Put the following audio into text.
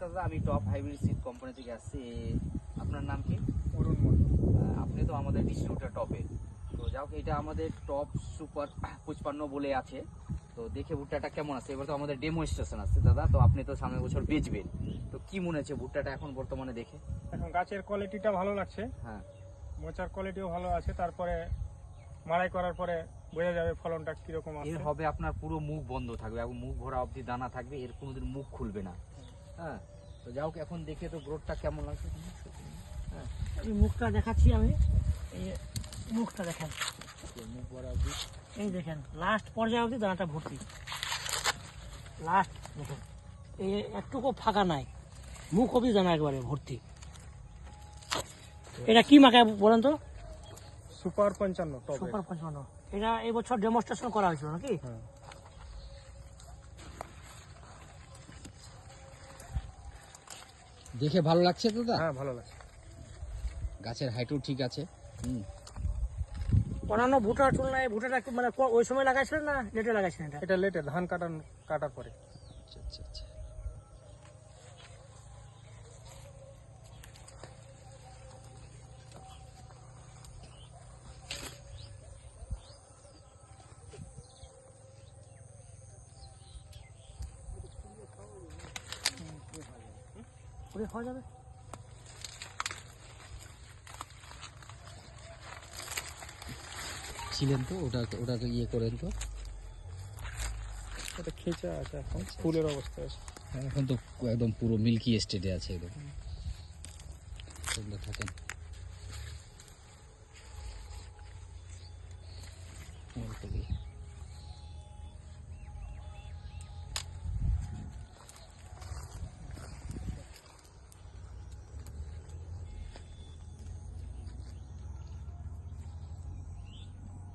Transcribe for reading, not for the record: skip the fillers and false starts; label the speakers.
Speaker 1: নমস্কার দাদা, আমি টপ হাইব্রিড সিড কোম্পানি থেকে আসছি। আপনার নাম কি?
Speaker 2: অরুণ মন্ডল।
Speaker 1: আপনি তো আমাদের ডিস্ট্রিবিউটর টপে। তো যাও, এটা আমাদের টপ সুপার 55 বলে আছে। তো দেখে ভুট্টাটা কেমন আছে, এবার তো আমাদের ডেমনস্ট্রেশন আছে দাদা, তো আপনি তো সামনের বছর বেচবেন, তো কি মনে হচ্ছে ভুট্টাটা এখন বর্তমানে দেখে?
Speaker 2: এখন গাছের কোয়ালিটিটা ভালো লাগছে,
Speaker 1: হ্যাঁ,
Speaker 2: মোচার কোয়ালিটিও ভালো আছে। তারপরে মাড়াই করার পরে বোঝা যাবে ফলনটা কিরকম
Speaker 1: এর
Speaker 2: আছে।
Speaker 1: হবে আপনার পুরো মুখ বন্ধ থাকবে এবং মুখ ভরা অবধি দানা থাকবে, এর কোনোদিন মুখ খুলবে না। হ্যাঁ, তো যাও এখন দেখে তো গ্রোথটা কেমন লাগছে। হ্যাঁ,
Speaker 3: এই মুখটা দেখাচ্ছি আমি, এই মুখটা দেখেন,
Speaker 1: মুখ ভরা অবধি
Speaker 3: এই দেখেন লাস্ট পর্যায়ে অবধি দানাটা ভর্তি। লাস্ট দেখেন, এই একটুকু ফাঁকা নাই, মুখ অবধি দানা একবারে ভর্তি। এটা কি মাকে বলেন তো?
Speaker 2: Super 55 top.
Speaker 3: সুপার 55। এটা এই বছর ডেমনস্ট্রেশন করা হয়েছিল নাকি?
Speaker 2: হ্যাঁ,
Speaker 1: দেখে ভালো লাগছে দাদা?
Speaker 2: হ্যাঁ ভালো লাগছে।
Speaker 1: গাছের হাইটও ঠিক আছে।
Speaker 3: অন্যান্য ভুটার তুলনায় ভুটাটা একটু মানে ওই সময় লাগাইছিলেন না লেটে লাগাইছিলেন এটা?
Speaker 2: এটা লেটে ধান কাটার পরে।
Speaker 1: আচ্ছা আচ্ছা আচ্ছা।
Speaker 3: পুরো খাওয়া যাবে?
Speaker 1: ছিলেন তো ওটাকে ইয়ে করেন তো।
Speaker 2: এটা খেঁচা আছে, এখন ফুলের অবস্থা আছে।
Speaker 1: এখন তো একদম পুরো মিল্কি স্টেটে আছে একদম। সুন্দর থাকেন। ওই তো